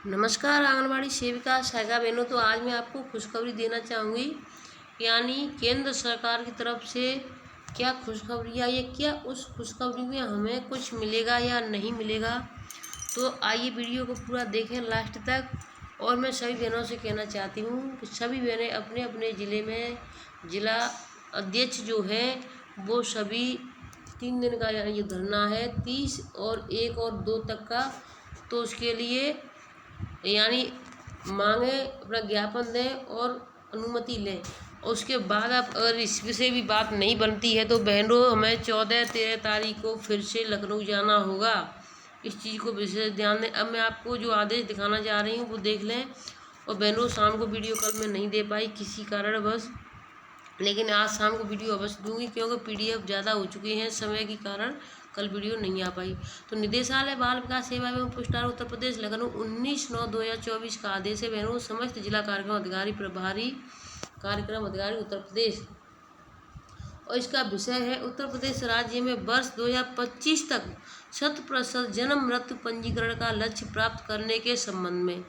नमस्कार आंगनबाड़ी सेविका सहायिका बहनों। तो आज मैं आपको खुशखबरी देना चाहूँगी, यानी केंद्र सरकार की तरफ से क्या खुशखबरी आई है, क्या उस खुशखबरी में हमें कुछ मिलेगा या नहीं मिलेगा। तो आइए वीडियो को पूरा देखें लास्ट तक। और मैं सभी बहनों से कहना चाहती हूँ कि सभी बहनें अपने अपने ज़िले में जिला अध्यक्ष जो हैं वो सभी 3 दिन का यानी जो धरना है 30 और 1 और 2 तक का, तो उसके लिए यानी मांगे अपना ज्ञापन दें और अनुमति लें। उसके बाद आप अगर इससे भी बात नहीं बनती है तो बहनों हमें 14-13 तारीख को फिर से लखनऊ जाना होगा। इस चीज़ को विशेष ध्यान दें। अब मैं आपको जो आदेश दिखाना जा रही हूँ वो देख लें। और बहनों शाम को वीडियो कल मैं नहीं दे पाई किसी कारणवश, लेकिन आज शाम को वीडियो अवश्य दूंगी क्योंकि PDF ज़्यादा हो चुके हैं, समय के कारण कल वीडियो नहीं आ पाई। तो निदेशालय बाल विकास सेवा एवं पुरस्कार उत्तर प्रदेश लखनऊ 19/9/2024 का आदेश है बहनों। समस्त जिला कार्यक्रम अधिकारी प्रभारी कार्यक्रम अधिकारी उत्तर प्रदेश, और इसका विषय है उत्तर प्रदेश राज्य में वर्ष 2025 तक 100% जन्म मृत्यु पंजीकरण का लक्ष्य प्राप्त करने के संबंध में।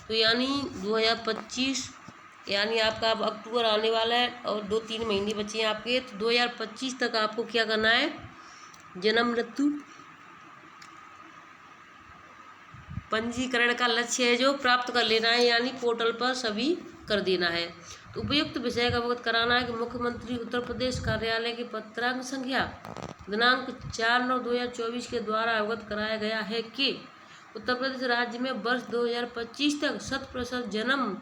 तो यानी 2025 यानी आपका अब अक्टूबर आने वाला है और 2-3 महीने बचे हैं आपके। तो 2025 तक आपको क्या करना है, जन्म मृत्यु पंजीकरण का लक्ष्य है जो प्राप्त कर लेना है, यानी पोर्टल पर सभी कर देना है। तो उपयुक्त विषय का अवगत कराना है कि मुख्यमंत्री उत्तर प्रदेश कार्यालय के पत्रांक संख्या दिनांक 4/9/2024 के द्वारा अवगत कराया गया है कि उत्तर प्रदेश राज्य में वर्ष 2025 तक 100% जन्म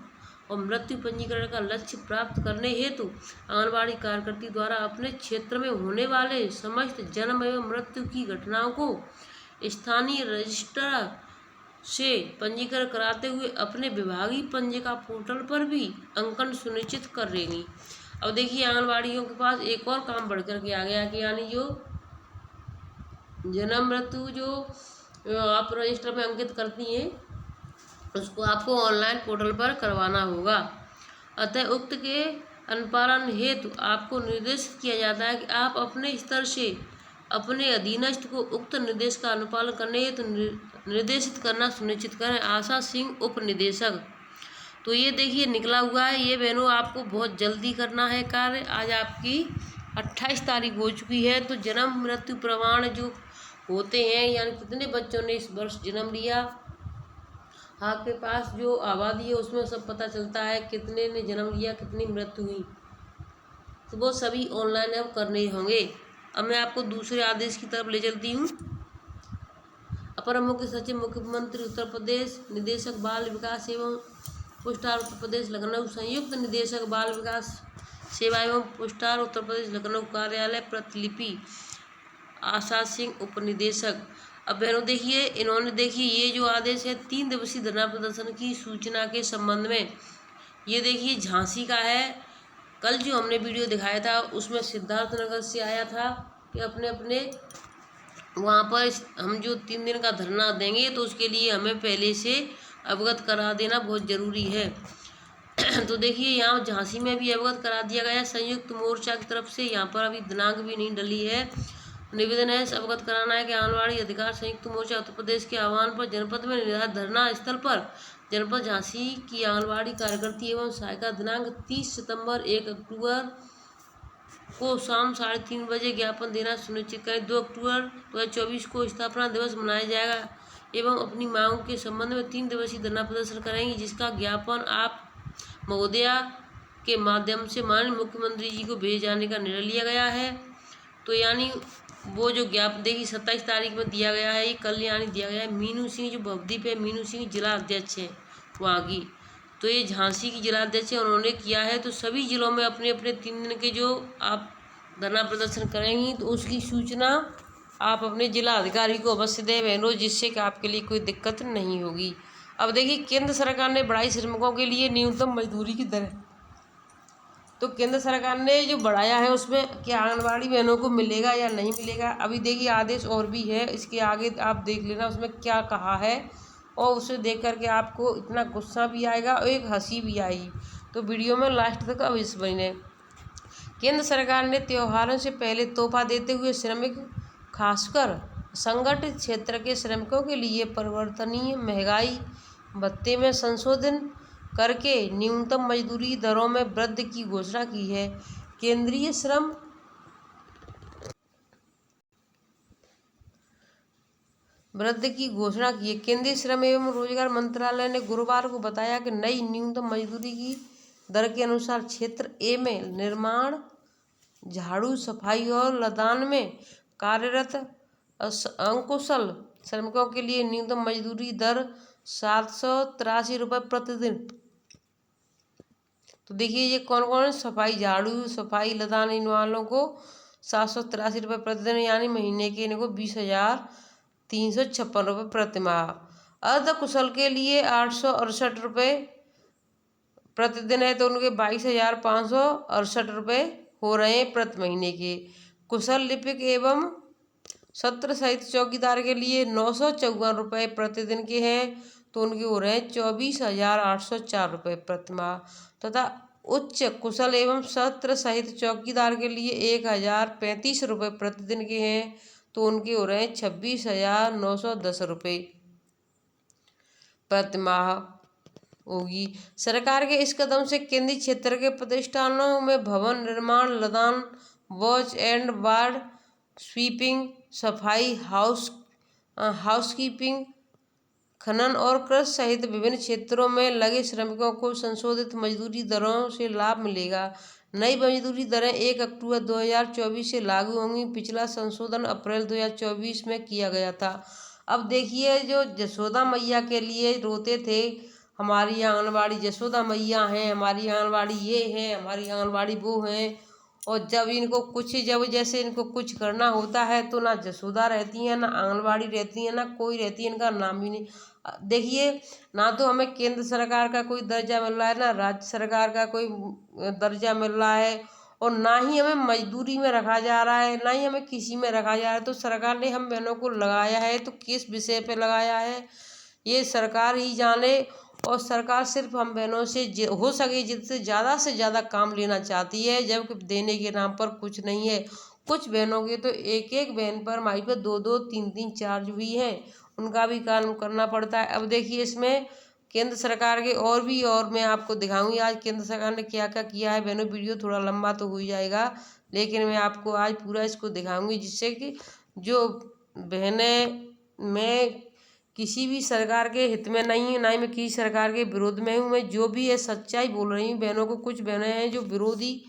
और मृत्यु पंजीकरण का लक्ष्य प्राप्त करने हेतु आंगनबाड़ी कार्यकर्ती द्वारा अपने क्षेत्र में होने वाले समस्त जन्म एवं मृत्यु की घटनाओं को स्थानीय रजिस्ट्रार से पंजीकरण कराते हुए अपने विभागीय पंजिका पोर्टल पर भी अंकन सुनिश्चित करेंगी। अब देखिए आंगनबाड़ियों के पास एक और काम बढ़ कर के आ गया कि यानी जो जन्म मृत्यु जो आप रजिस्टर में अंकित करती हैं उसको आपको ऑनलाइन पोर्टल पर करवाना होगा। अतः उक्त के अनुपालन हेतु आपको निर्देशित किया जाता है कि आप अपने स्तर से अपने अधीनस्थ को उक्त निर्देश का अनुपालन करने हेतु निर्देशित करना सुनिश्चित करें। आशा सिंह उप निदेशक। तो ये देखिए निकला हुआ है ये बहनों, आपको बहुत जल्दी करना है कार्य। आज आपकी 28 तारीख हो चुकी है। तो जन्म मृत्यु प्रमाण जो होते हैं यानी कितने बच्चों ने इस वर्ष जन्म लिया, आपके पास जो आबादी है उसमें सब पता चलता है कितने ने जन्म लिया कितनी मृत्यु हुई, तो वो सभी ऑनलाइन अब करने होंगे। अब मैं आपको दूसरे आदेश की तरफ ले चलती हूँ। अपर मुख्य सचिव मुख्यमंत्री उत्तर प्रदेश निदेशक बाल विकास एवं पुरस्कार उत्तर प्रदेश लखनऊ, संयुक्त निदेशक बाल विकास सेवा एवं पुरस्कार उत्तर प्रदेश लखनऊ कार्यालय, प्रतिलिपि आशा सिंह उप निदेशक। अब बहनों देखिए इन्होंने देखिए ये जो आदेश है 3 दिवसीय धरना प्रदर्शन की सूचना के संबंध में, ये देखिए झांसी का है। कल जो हमने वीडियो दिखाया था उसमें सिद्धार्थनगर से आया था कि अपने अपने वहाँ पर हम जो 3 दिन का धरना देंगे तो उसके लिए हमें पहले से अवगत करा देना बहुत ज़रूरी है। तो देखिए यहाँ झांसी में भी अवगत करा दिया गया संयुक्त मोर्चा की तरफ से। यहाँ पर अभी दिनांक भी नहीं डली है। निवेदन है अवगत कराना है कि आंगनबाड़ी अधिकार संयुक्त मोर्चा उत्तर प्रदेश के आह्वान पर जनपद में निर्धारित धरना स्थल पर जनपद झांसी की आंगनबाड़ी कार्यकर्ती एवं सहायिका दिनांक 30 सितंबर 1 अक्टूबर को शाम 3:30 बजे ज्ञापन देना सुनिश्चित करें। 2 अक्टूबर 2024 को स्थापना दिवस मनाया जाएगा एवं अपनी मांगों के संबंध में 3 दिवसीय धरना प्रदर्शन करेंगे, जिसका ज्ञापन आप महोदया के माध्यम से माननीय मुख्यमंत्री जी को भेजे जाने का निर्णय लिया गया है। तो यानी वो जो ज्ञापन देखिए 27 तारीख में दिया गया है, ये कल यानी दिया गया है। मीनू सिंह जो भवदीप है, मीनू सिंह जिला अध्यक्ष है वहाँ की, तो ये झांसी की जिला अध्यक्ष है, उन्होंने किया है। तो सभी जिलों में अपने अपने 3 दिन के जो आप धरना प्रदर्शन करेंगी तो उसकी सूचना आप अपने जिला अधिकारी को अवश्य दें बहनों, जिससे कि आपके लिए कोई दिक्कत नहीं होगी। अब देखिए केंद्र सरकार ने बढ़ाई श्रमिकों के लिए न्यूनतम मजदूरी की दर। तो केंद्र सरकार ने जो बढ़ाया है उसमें क्या आंगनबाड़ी बहनों को मिलेगा या नहीं मिलेगा। अभी देखिए आदेश और भी है, इसके आगे आप देख लेना उसमें क्या कहा है, और उसे देख करके आपको इतना गुस्सा भी आएगा और एक हंसी भी आएगी। तो वीडियो में लास्ट तक अवश्य बने। केंद्र सरकार ने त्योहारों से पहले तोहफा देते हुए श्रमिक खासकर संगठित क्षेत्र के श्रमिकों के लिए परिवर्तनीय महंगाई भत्ते में संशोधन करके न्यूनतम मजदूरी दरों में वृद्धि की घोषणा की है। केंद्रीय श्रम वृद्धि की घोषणा की है। केंद्रीय श्रम एवं रोजगार मंत्रालय ने गुरुवार को बताया कि नई न्यूनतम मजदूरी की दर के अनुसार क्षेत्र ए में निर्माण, झाड़ू, सफाई और लदान में कार्यरत अकुशल श्रमिकों के लिए न्यूनतम मजदूरी दर 783 रुपये प्रतिदिन। तो देखिए ये कौन कौन, सफाई, झाड़ू, सफाई, लदान, इन वालों को 783 रुपये प्रतिदिन, यानी महीने के इनको 20,356 रुपये प्रतिमाह। अर्ध कुशल के लिए 868 रुपये प्रतिदिन है, तो उनके 22,568 रुपये हो रहे हैं प्रति महीने के। कुशल लिपिक एवं सत्र सहित चौकीदार के लिए 954 रुपये प्रतिदिन के हैं, तो उनके हो रहे हैं 24,804 रुपये प्रतिमाह। तथा उच्च कुशल एवं सत्र सहित चौकीदार के लिए 1,035 रुपये प्रतिदिन के हैं, तो उनके हो रहे हैं 26,910 रुपये प्रतिमाह होगी। सरकार के इस कदम से केंद्रीय क्षेत्र के प्रतिष्ठानों में भवन निर्माण, लदान, वॉच एंड वार्ड स्वीपिंग, सफाई, हाउसकीपिंग, खनन और कृषि सहित विभिन्न क्षेत्रों में लगे श्रमिकों को संशोधित मजदूरी दरों से लाभ मिलेगा। नई मजदूरी दरें 1 अक्टूबर 2024 से लागू होंगी। पिछला संशोधन अप्रैल 2024 में किया गया था। अब देखिए, जो यशोदा मैया के लिए रोते थे, हमारी आंगनबाड़ी यशोदा मैया हैं, हमारी आंगनबाड़ी ये है, हमारी आंगनबाड़ी वो हैं, और जब जैसे इनको कुछ करना होता है तो ना यशोदा रहती हैं, ना आंगनबाड़ी रहती है, ना कोई रहती है, इनका नाम भी नहीं। देखिए, ना तो हमें केंद्र सरकार का कोई दर्जा मिल रहा है, ना राज्य सरकार का कोई दर्जा मिल रहा है, और ना ही हमें मजदूरी में रखा जा रहा है, ना ही हमें किसी में रखा जा रहा है। तो सरकार ने हम बहनों को लगाया है, तो किस विषय पे लगाया है ये सरकार ही जाने। और सरकार सिर्फ हम बहनों से हो सके जिससे ज़्यादा से ज़्यादा काम लेना चाहती है, जबकि देने के नाम पर कुछ नहीं है। कुछ बहनों के तो एक एक बहन पर माई पर 2-2, 3-3 चार्ज भी हैं, उनका भी काम करना पड़ता है। अब देखिए, इसमें केंद्र सरकार के और मैं आपको दिखाऊंगी आज केंद्र सरकार ने क्या क्या किया है। बहनों, वीडियो थोड़ा लंबा तो हो जाएगा, लेकिन मैं आपको आज पूरा इसको दिखाऊंगी, जिससे कि जो बहनें, मैं किसी भी सरकार के हित में नहीं हूँ, ना ही मैं किसी सरकार के विरोध में हूँ, मैं जो भी है सच्चाई बोल रही हूँ बहनों को। कुछ बहनें हैं जो विरोधी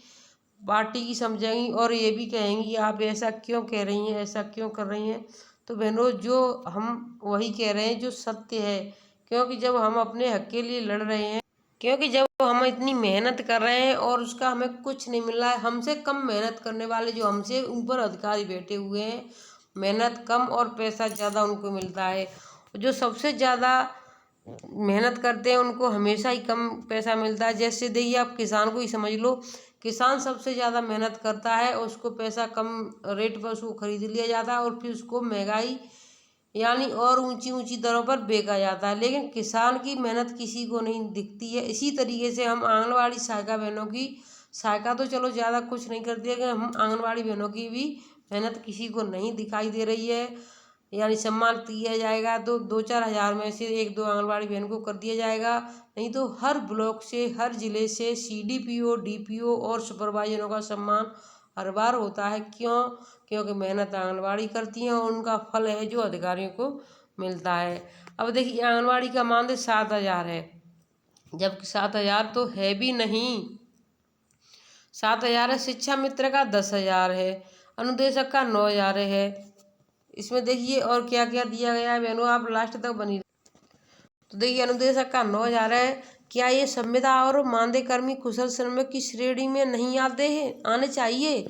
पार्टी की समझेंगी और ये भी कहेंगी आप ऐसा क्यों कह रही हैं, ऐसा क्यों कर रही हैं। तो बहनों, जो हम वही कह रहे हैं जो सत्य है, क्योंकि जब हम अपने हक के लिए लड़ रहे हैं, क्योंकि जब हम इतनी मेहनत कर रहे हैं और उसका हमें कुछ नहीं मिल रहा है। हमसे कम मेहनत करने वाले जो हमसे ऊपर अधिकारी बैठे हुए हैं, मेहनत कम और पैसा ज़्यादा उनको मिलता है। जो सबसे ज़्यादा मेहनत करते हैं उनको हमेशा ही कम पैसा मिलता है। जैसे देखिए, आप किसान को ही समझ लो, किसान सबसे ज़्यादा मेहनत करता है, उसको पैसा कम रेट पर उसको खरीद लिया जाता है, और फिर उसको महंगाई यानी और ऊंची ऊंची दरों पर बेचा जाता है। लेकिन किसान की मेहनत किसी को नहीं दिखती है। इसी तरीके से हम आंगनबाड़ी सहायिका बहनों की, सहायिका तो चलो ज़्यादा कुछ नहीं करती है, लेकिन हम आंगनबाड़ी बहनों की भी मेहनत किसी को नहीं दिखाई दे रही है। यानी सम्मान दिया जाएगा तो 2-4 हज़ार में से 1-2 आंगनबाड़ी बहन को कर दिया जाएगा, नहीं तो हर ब्लॉक से, हर जिले से CDPO, DPO और सुपरवाइजरों का सम्मान हर बार होता है। क्यों? क्योंकि मेहनत आंगनबाड़ी करती हैं और उनका फल है जो अधिकारियों को मिलता है। अब देखिए, आंगनबाड़ी का मानदेय 7,000 है, जबकि 7,000 तो है भी नहीं। 7,000 है। शिक्षा मित्र का 10,000 है, अनुदेशक का 9,000 है। इसमें देखिए और क्या क्या दिया गया है बहनों, आप लास्ट तक बनी। तो देखिए, अनुदेशक का 9,000 है। क्या ये संविदा और मानदेय कर्मी कुशल श्रमिक की श्रेणी में नहीं आते हैं? आने चाहिए।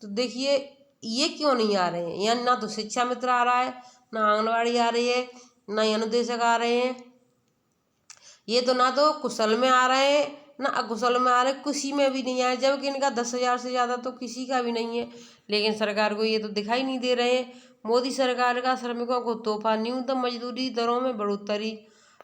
तो देखिए, ये क्यों नहीं आ रहे हैं? यानी ना तो शिक्षा मित्र आ रहा है, ना आंगनबाड़ी आ रही है, ना ही अनुदेशक आ रहे हैं। ये तो ना तो कुशल में आ रहे हैं, ना अकुशल में आ रहे, किसी में भी नहीं आए, जबकि इनका 10,000 से ज़्यादा तो किसी का भी नहीं है। लेकिन सरकार को ये तो दिखाई नहीं दे रहे हैं। मोदी सरकार का श्रमिकों को तोहफा, न्यूनतम मजदूरी दरों में बढ़ोतरी,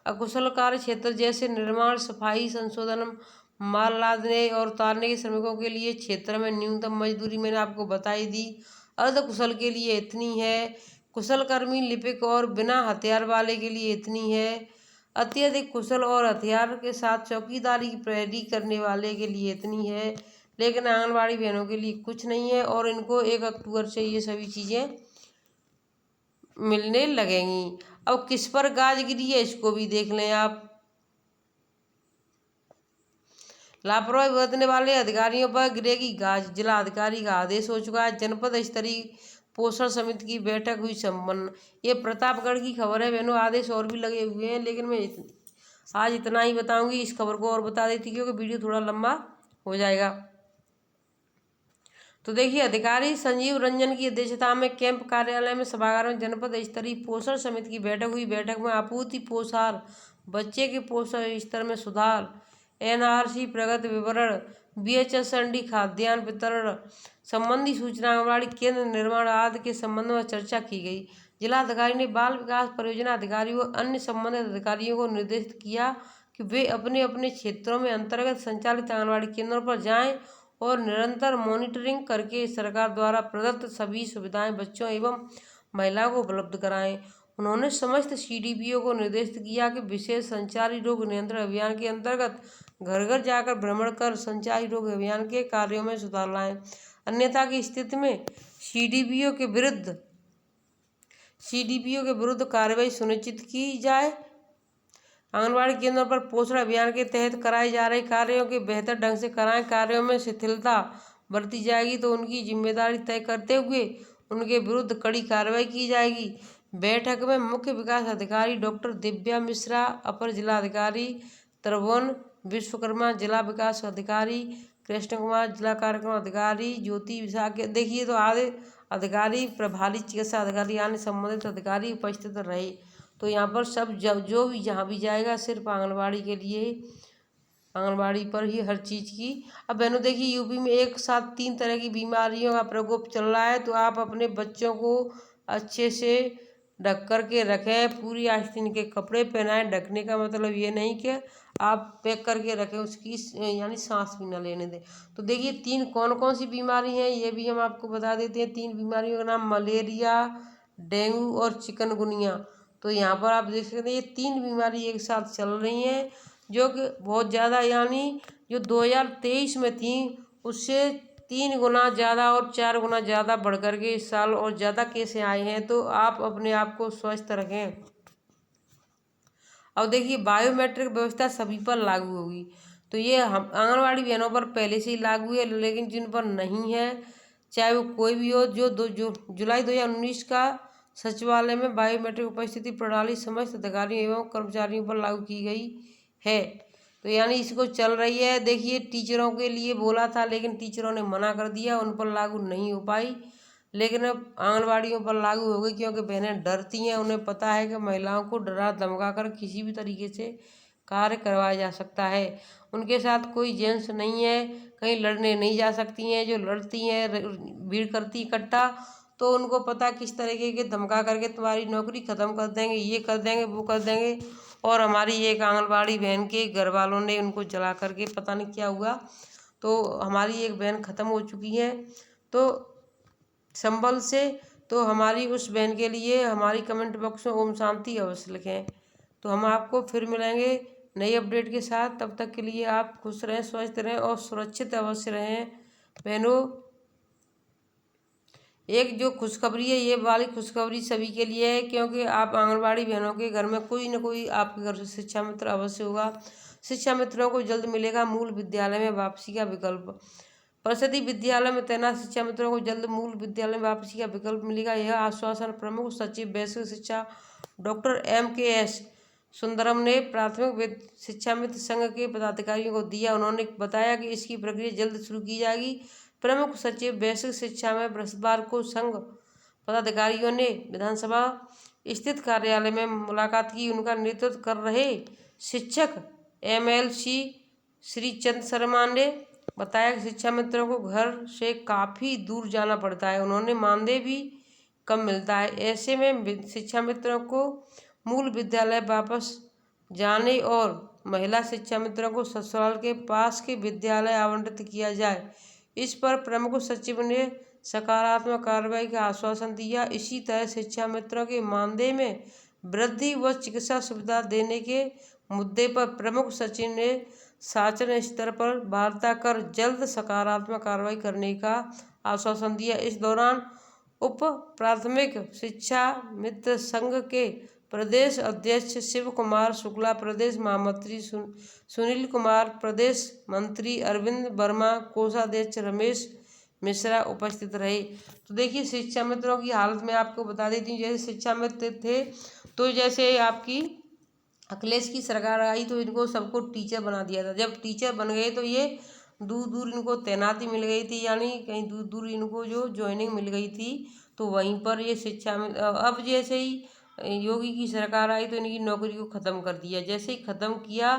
अकुशल कार्य क्षेत्र जैसे निर्माण, सफाई, संशोधन, माल लादने और उतारने के श्रमिकों के लिए क्षेत्र में न्यूनतम मजदूरी मैंने आपको बताई दी। अर्ध कुशल के लिए इतनी है, कुशल कर्मी, लिपिक और बिना हथियार वाले के लिए इतनी है, अत्यधिक कुशल और हथियार के साथ चौकीदारी की प्रहरी करने वाले के लिए इतनी है, लेकिन आंगनबाड़ी बहनों के लिए कुछ नहीं है। और इनको 1 अक्टूबर से ये सभी चीज़ें मिलने लगेंगी। अब किस पर गाज गिरी है इसको भी देख लें आप। लापरवाही बरतने वाले अधिकारियों पर गिरेगी गाज, जिला अधिकारी का आदेश हो चुका है। जनपद स्तरीय पोषण समिति की बैठक हुई संपन्न। ये प्रतापगढ़ की खबर है बहनों, आदेश और भी लगे हुए हैं, लेकिन मैं आज इतना ही बताऊंगी। इस खबर को और बता देती क्योंकि वीडियो थोड़ा लंबा हो जाएगा। तो देखिए, अधिकारी संजीव रंजन की अध्यक्षता में कैंप कार्यालय में सभागार में जनपद स्तरीय पोषण समिति की बैठक हुई। बैठक में आपूर्ति पोषाहार, बच्चे के पोषण स्तर में सुधार, एनआरसी प्रगति विवरण, बीएचएसएनडी खाद्यान्न वितरण संबंधी सूचना, आंगनबाड़ी केंद्र निर्माण आदि के संबंध में चर्चा की गई। जिलाधिकारी ने बाल विकास परियोजना अधिकारियों व अन्य संबंधित अधिकारियों को निर्देशित किया कि वे अपने अपने क्षेत्रों में अंतर्गत संचालित आंगनबाड़ी केंद्रों पर जाएं और निरंतर मॉनिटरिंग करके सरकार द्वारा प्रदत्त सभी सुविधाएं बच्चों एवं महिलाओं को उपलब्ध कराएं। उन्होंने समस्त सीडीपीओ को निर्देशित किया कि विशेष संचारी रोग नियंत्रण अभियान के अंतर्गत घर घर जाकर भ्रमण कर संचारी रोग अभियान के कार्यों में सुधार लाएं। अन्यथा की स्थिति में सीडीपीओ के विरुद्ध कार्रवाई सुनिश्चित की जाए। आंगनबाड़ी केंद्रों पर पोषण अभियान के तहत कराए जा रहे कार्यों के बेहतर ढंग से कराएं। कार्यों में शिथिलता बरती जाएगी तो उनकी जिम्मेदारी तय करते हुए उनके विरुद्ध कड़ी कार्रवाई की जाएगी। बैठक में मुख्य विकास अधिकारी डॉक्टर दिव्या मिश्रा, अपर जिलाधिकारी त्रिभुवन विश्वकर्मा, जिला विकास अधिकारी कृष्ण कुमार, जिला कार्यक्रम अधिकारी ज्योति विशाख, देखिए तो आधे अधिकारी, प्रभारी चिकित्सा अधिकारी, अन्य संबंधित अधिकारी उपस्थित रहे। तो यहाँ पर सब जो भी जहाँ भी जाएगा सिर्फ आंगनबाड़ी के लिए, आंगनबाड़ी पर ही हर चीज़ की। अब बहनों देखिए, यूपी में एक साथ 3 तरह की बीमारियों का प्रकोप चल रहा है, तो आप अपने बच्चों को अच्छे से ढक कर के रखें, पूरी आस्तीन के कपड़े पहनाएं। ढकने का मतलब ये नहीं कि आप पैक करके रखें, उसकी यानी सांस भी न लेने दें। तो देखिए 3 कौन कौन सी बीमारी हैं ये भी हम आपको बता देते हैं। 3 बीमारियों का नाम मलेरिया, डेंगू और चिकनगुनिया। तो यहाँ पर आप देख सकते हैं ये 3 बीमारी एक साथ चल रही हैं, जो कि बहुत ज़्यादा, यानी जो 2023 में थी उससे 3 गुना ज़्यादा और 4 गुना ज़्यादा बढ़ कर के इस साल और ज़्यादा केस आए हैं। तो आप अपने आप को स्वस्थ रखें। अब देखिए, बायोमेट्रिक व्यवस्था सभी पर लागू होगी। तो ये हम आंगनबाड़ी बहनों पर पहले से ही लागू है, लेकिन जिन पर नहीं है, चाहे वो कोई भी हो, जो जुलाई 2019 का सचिवालय में बायोमेट्रिक उपस्थिति प्रणाली समस्त अधिकारियों एवं कर्मचारियों पर लागू की गई है। तो यानी इसको चल रही है। देखिए, टीचरों के लिए बोला था, लेकिन टीचरों ने मना कर दिया, उन पर लागू नहीं हो पाई, लेकिन अब आंगनबाड़ियों पर लागू हो गई, क्योंकि बहनें डरती हैं। उन्हें पता है कि महिलाओं को डरा धमका कर किसी भी तरीके से कार्य करवाया जा सकता है। उनके साथ कोई जेंट्स नहीं है, कहीं लड़ने नहीं जा सकती हैं। जो लड़ती हैं, भीड़ करती इकट्ठा, तो उनको पता किस तरीके के धमका करके तुम्हारी नौकरी ख़त्म कर देंगे, ये कर देंगे, वो कर देंगे। और हमारी एक आंगनबाड़ी बहन के घर वालों ने उनको जला करके पता नहीं क्या हुआ, तो हमारी एक बहन ख़त्म हो चुकी है तो संबल से। तो हमारी उस बहन के लिए हमारी कमेंट बॉक्स में ओम शांति अवश्य लिखें। तो हम आपको फिर मिलेंगे नई अपडेट के साथ। तब तक के लिए आप खुश रहें, स्वस्थ रहें और सुरक्षित अवश्य रहें। बहनों, एक जो खुशखबरी है, ये वाली खुशखबरी सभी के लिए है, क्योंकि आप आंगनबाड़ी बहनों के घर में कोई न कोई आपके घर से शिक्षा मित्र अवश्य होगा। शिक्षा मित्रों को जल्द मिलेगा मूल विद्यालय में वापसी का विकल्प। परिषदीय विद्यालय में तैनात शिक्षा मित्रों को जल्द मूल विद्यालय में वापसी का विकल्प मिलेगा। यह आश्वासन प्रमुख सचिव वैश्विक शिक्षा डॉक्टर MKS सुंदरम ने प्राथमिक शिक्षा मित्र संघ के पदाधिकारियों को दिया। उन्होंने बताया कि इसकी प्रक्रिया जल्द शुरू की जाएगी। प्रमुख सचिव वैश्विक शिक्षा में बृहस्पतिवार को संघ पदाधिकारियों ने विधानसभा स्थित कार्यालय में मुलाकात की। उनका नेतृत्व कर रहे शिक्षक MLC श्री चंद शर्मा ने बताया कि शिक्षा मित्रों को घर से काफ़ी दूर जाना पड़ता है, उन्होंने मानदेय भी कम मिलता है। ऐसे में शिक्षा मित्रों को मूल विद्यालय वापस जाने और महिला शिक्षा मित्रों को ससुराल के पास के विद्यालय आवंटित किया जाए, इस पर प्रमुख सचिव ने सकारात्मक कार्रवाई का आश्वासन दिया। इसी तरह शिक्षा मित्रों के मानदेय में वृद्धि व चिकित्सा सुविधा देने के मुद्दे पर प्रमुख सचिव ने शासन स्तर पर वार्ता कर जल्द सकारात्मक कार्रवाई करने का आश्वासन दिया। इस दौरान उप प्राथमिक शिक्षा मित्र संघ के प्रदेश अध्यक्ष शिव कुमार शुक्ला, प्रदेश महामंत्री सुनील कुमार, प्रदेश मंत्री अरविंद वर्मा, कोषाध्यक्ष रमेश मिश्रा उपस्थित रहे। तो देखिए शिक्षा मित्रों की हालत में आपको बता देती हूँ, जैसे शिक्षा मित्र थे तो जैसे आपकी अखिलेश की सरकार आई तो इनको सबको टीचर बना दिया था। जब टीचर बन गए तो ये दूर दूर इनको तैनाती मिल गई थी, यानी कहीं दूर दूर इनको जो ज्वाइनिंग मिल गई थी, तो वहीं पर ये शिक्षा में अब जैसे ही योगी की सरकार आई तो इनकी नौकरी को ख़त्म कर दिया। जैसे ही ख़त्म किया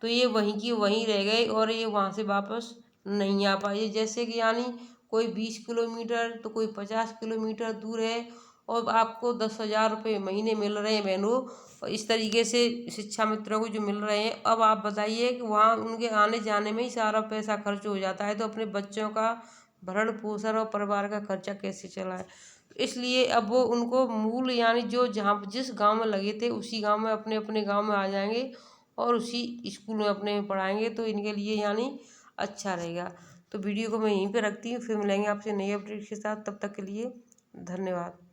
तो ये वहीं की वहीं रह गए और ये वहाँ से वापस नहीं आ पाए। जैसे कि यानी कोई 20 किलोमीटर तो कोई 50 किलोमीटर दूर है और आपको 10,000 रुपये महीने मिल रहे हैं बहनों, और इस तरीके से शिक्षा मित्रों को जो मिल रहे हैं। अब आप बताइए कि वहाँ उनके आने जाने में ही सारा पैसा खर्च हो जाता है, तो अपने बच्चों का भरण पोषण और परिवार का खर्चा कैसे चलाए। इसलिए अब वो उनको मूल यानी जो जहाँ जिस गांव में लगे थे उसी गांव में अपने अपने गांव में आ जाएंगे और उसी स्कूल में अपने में पढ़ाएंगे, तो इनके लिए यानी अच्छा रहेगा। तो वीडियो को मैं यहीं पे रखती हूँ, फिर मिलेंगे आपसे नई अपडेट के साथ। तब तक के लिए धन्यवाद।